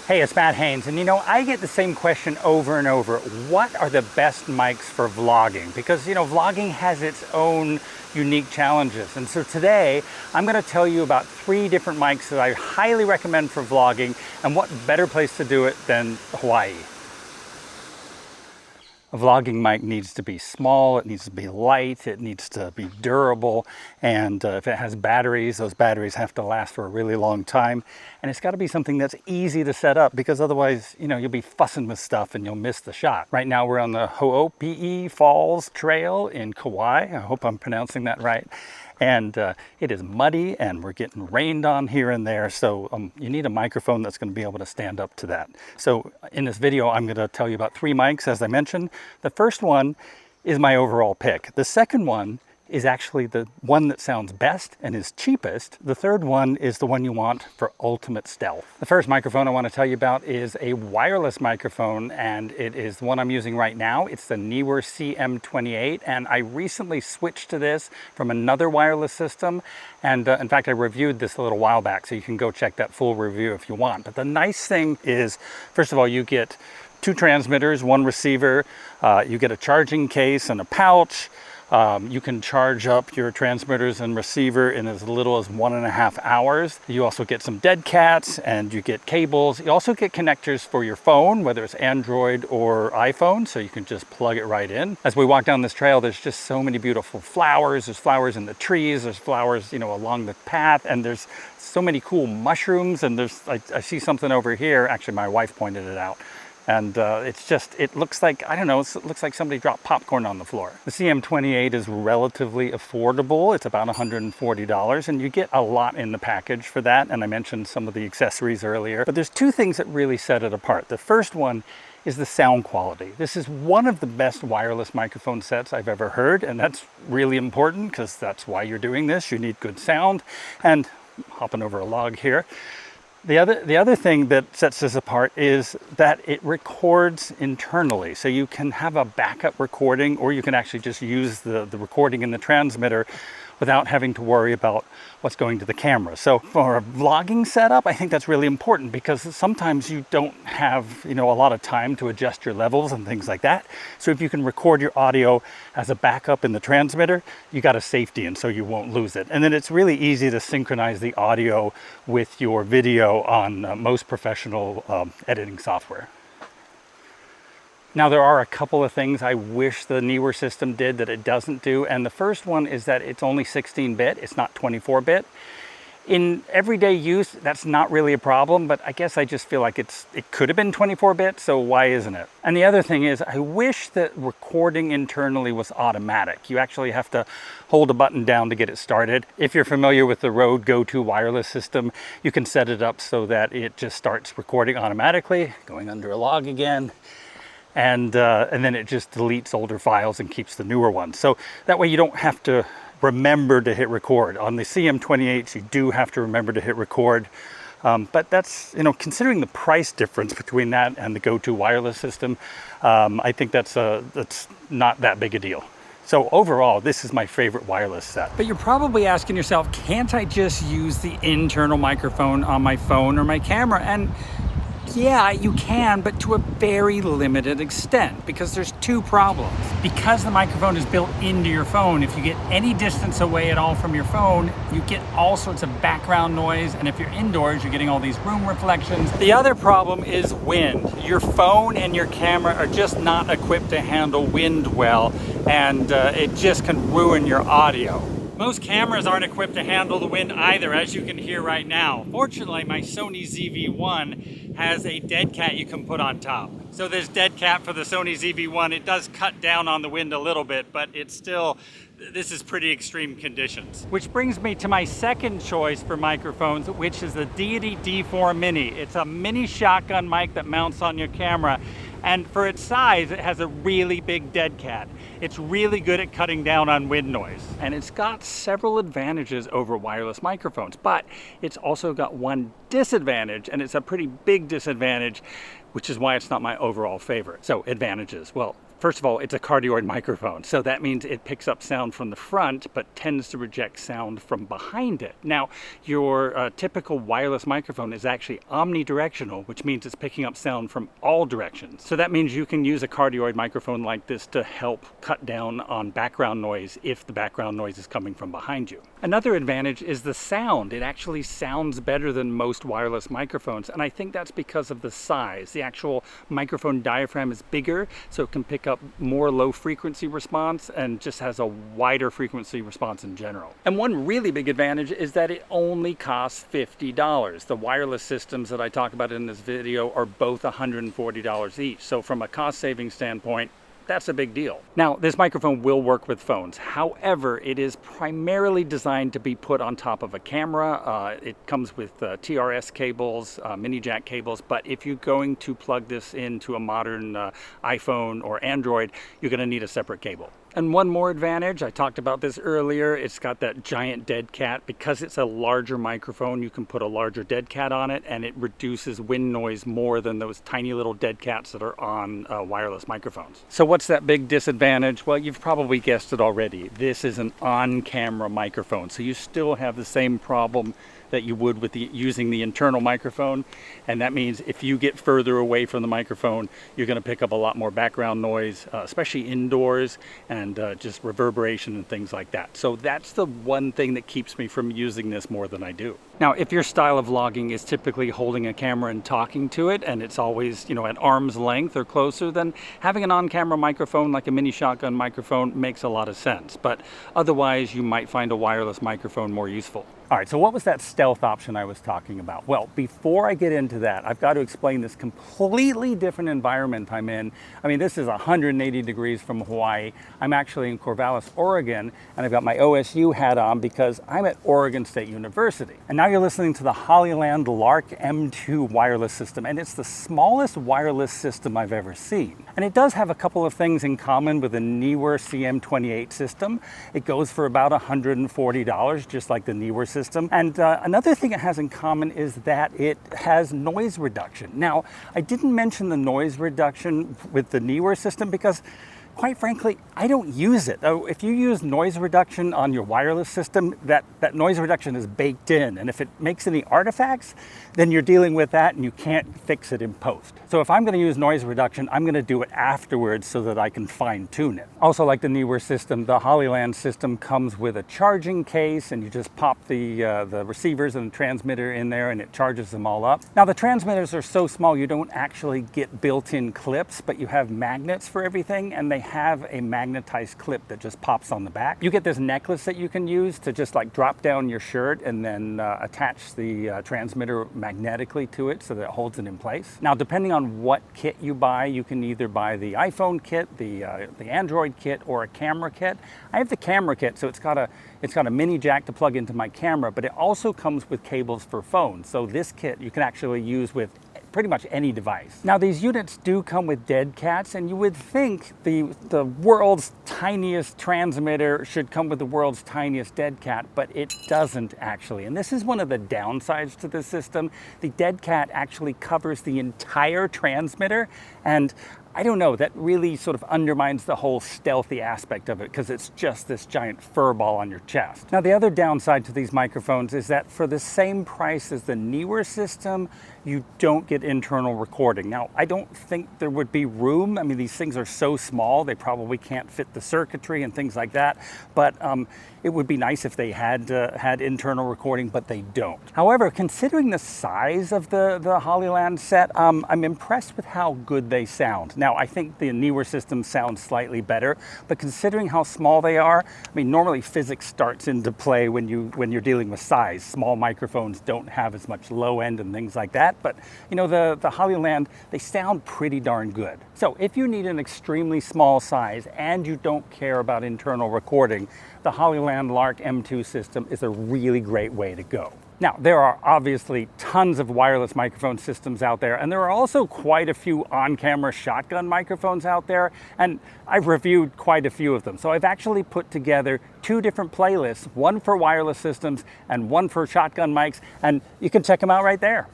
Hey, it's Matt Haynes, and you know, I get the same question over and over. What are the best mics for vlogging? Because, you know, vlogging has its own unique challenges. And so today, I'm going to tell you about 3 different mics that I highly recommend for vlogging, and what better place to do it than Hawaii. A vlogging mic needs to be small, it needs to be light, it needs to be durable, and if it has batteries, those batteries have to last for a really long time. And it's got to be something that's easy to set up, because otherwise, you know, you'll be fussing with stuff and you'll miss the shot. Right now we're on the Ho'opi'i Falls Trail in Kauai. I hope I'm pronouncing that right. And it is muddy and we're getting rained on here and there, so you need a microphone that's going to be able to stand up to that. So in this video I'm going to tell you about 3 mics, as I mentioned. The first one is my overall pick. The second one is actually the one that sounds best and is cheapest. The third one is the one you want for ultimate stealth. The first microphone I want to tell you about is a wireless microphone, and it is the one I'm using right now. It's the Neewer CM28, and I recently switched to this from another wireless system. And in fact, I reviewed this a little while back, so you can go check that full review if you want. But the nice thing is, first of all, you get 2 transmitters, 1 receiver, you get a charging case and a pouch. You can charge up your transmitters and receiver in as little as 1.5 hours. You also get some dead cats, and you get cables. You also get connectors for your phone, whether it's Android or iPhone, so you can just plug it right in. As we walk down this trail, there's just so many beautiful flowers. There's flowers in the trees, there's flowers, you know, along the path, and there's so many cool mushrooms, and there's, I see something over here. Actually, my wife pointed it out. And it's just, it looks like, I don't know, it looks like somebody dropped popcorn on the floor. The CM28 is relatively affordable. It's about $140, and you get a lot in the package for that. And I mentioned some of the accessories earlier. But there's 2 things that really set it apart. The first one is the sound quality. This is one of the best wireless microphone sets I've ever heard, and that's really important because that's why you're doing this. You need good sound. And hopping over a log here. The other thing that sets this apart is that it records internally. So you can have a backup recording, or you can actually just use the recording in the transmitter without having to worry about what's going to the camera. So for a vlogging setup, I think that's really important, because sometimes you don't have, you know, a lot of time to adjust your levels and things like that. So if you can record your audio as a backup in the transmitter, you got a safety, and so you won't lose it. And then it's really easy to synchronize the audio with your video on most professional editing software. Now, there are a couple of things I wish the Neewer system did that it doesn't do, and the first one is that it's only 16-bit, it's not 24-bit. In everyday use, that's not really a problem, but I guess I just feel like it could have been 24-bit, so why isn't it? And the other thing is, I wish that recording internally was automatic. You actually have to hold a button down to get it started. If you're familiar with the Rode Go-To wireless system, you can set it up so that it just starts recording automatically, going under a log again. And then it just deletes older files and keeps the newer ones. So that way you don't have to remember to hit record. On the CM28s, you do have to remember to hit record. But that's, you know, considering the price difference between that and the Go-To wireless system, I think that's not that big a deal. So overall, this is my favorite wireless set. But you're probably asking yourself, can't I just use the internal microphone on my phone or my camera? And yeah, you can, but to a very limited extent, because there's 2 problems. Because the microphone is built into your phone, if you get any distance away at all from your phone, you get all sorts of background noise, and if you're indoors, you're getting all these room reflections. The other problem is wind. Your phone and your camera are just not equipped to handle wind well, and it just can ruin your audio. Most cameras aren't equipped to handle the wind either, as you can hear right now. Fortunately, my Sony ZV-1 has a dead cat you can put on top. So this dead cat for the Sony ZV-1, it does cut down on the wind a little bit, but it's still, this is pretty extreme conditions. Which brings me to my second choice for microphones, which is the Deity V-Mic Mini. It's a mini shotgun mic that mounts on your camera. And for its size, it has a really big dead cat. It's really good at cutting down on wind noise. And it's got several advantages over wireless microphones, but it's also got one disadvantage, and it's a pretty big disadvantage, which is why it's not my overall favorite. So advantages, well, First of all, it's a cardioid microphone, so that means it picks up sound from the front, but tends to reject sound from behind it. Now, your typical wireless microphone is actually omnidirectional, which means it's picking up sound from all directions. So that means you can use a cardioid microphone like this to help cut down on background noise if the background noise is coming from behind you. Another advantage is the sound. It actually sounds better than most wireless microphones, and I think that's because of the size. The actual microphone diaphragm is bigger, so it can pick up more low frequency response and just has a wider frequency response in general. And one really big advantage is that it only costs $50. The wireless systems that I talk about in this video are both $140 each. So from a cost saving standpoint, that's a big deal. Now, this microphone will work with phones. However, it is primarily designed to be put on top of a camera. It comes with TRS cables, mini jack cables, but if you're going to plug this into a modern iPhone or Android, you're going to need a separate cable. And one more advantage, I talked about this earlier, it's got that giant dead cat. Because it's a larger microphone, you can put a larger dead cat on it, and it reduces wind noise more than those tiny little dead cats that are on wireless microphones. So what's that big disadvantage? Well, you've probably guessed it already. This is an on-camera microphone, so you still have the same problem that you would with using the internal microphone, and that means if you get further away from the microphone, you're going to pick up a lot more background noise, especially indoors, and just reverberation and things like that. So that's the one thing that keeps me from using this more than I do. Now, if your style of vlogging is typically holding a camera and talking to it, and it's always, at arm's length or closer, then having an on-camera microphone like a mini shotgun microphone makes a lot of sense. But otherwise, you might find a wireless microphone more useful. All right, so what was that stealth option I was talking about? Well, before I get into that, I've got to explain this completely different environment I'm in. I mean, this is 180 degrees from Hawaii. I'm actually in Corvallis, Oregon, and I've got my OSU hat on because I'm at Oregon State University. And now you're listening to the Hollyland Lark M2 wireless system, and it's the smallest wireless system I've ever seen. And it does have a couple of things in common with the Neewer CM28 system. It goes for about $140, just like the Neewer system. And another thing it has in common is that it has noise reduction. Now, I didn't mention the noise reduction with the Neewer system because, quite frankly, I don't use it. If you use noise reduction on your wireless system, that noise reduction is baked in. And if it makes any artifacts, then you're dealing with that and you can't fix it in post. So if I'm going to use noise reduction, I'm going to do it afterwards so that I can fine tune it. Also, like the Neewer system, the Hollyland system comes with a charging case, and you just pop the receivers and the transmitter in there and it charges them all up. Now, the transmitters are so small you don't actually get built-in clips, but you have magnets for everything, and they have a magnetized clip that just pops on the back. You get this necklace that you can use to just like drop down your shirt and then attach the transmitter magnetically to it so that it holds it in place. Now, depending on what kit you buy, you can either buy the iPhone kit, the Android kit, or a camera kit. I have the camera kit, so it's got a mini jack to plug into my camera, but it also comes with cables for phones. So this kit you can actually use with pretty much any device. Now, these units do come with dead cats, and you would think the world's tiniest transmitter should come with the world's tiniest dead cat, but it doesn't actually. And this is one of the downsides to this system. The dead cat actually covers the entire transmitter, and I don't know, that really sort of undermines the whole stealthy aspect of it because it's just this giant fur ball on your chest. Now, the other downside to these microphones is that for the same price as the Neewer system, you don't get internal recording. Now, I don't think there would be room. I mean, these things are so small, they probably can't fit the circuitry and things like that, but it would be nice if they had internal recording, but they don't. However, considering the size of the Hollyland set, I'm impressed with how good they sound. Now, I think the Neewer system sounds slightly better, but considering how small they are, I mean, normally physics starts into play when you're dealing with size. Small microphones don't have as much low end and things like that, but the Hollyland, they sound pretty darn good. So if you need an extremely small size and you don't care about internal recording, the Hollyland Lark M2 system is a really great way to go. Now, there are obviously tons of wireless microphone systems out there, and there are also quite a few on-camera shotgun microphones out there, and I've reviewed quite a few of them. So I've actually put together 2 different playlists, one for wireless systems and one for shotgun mics, and you can check them out right there.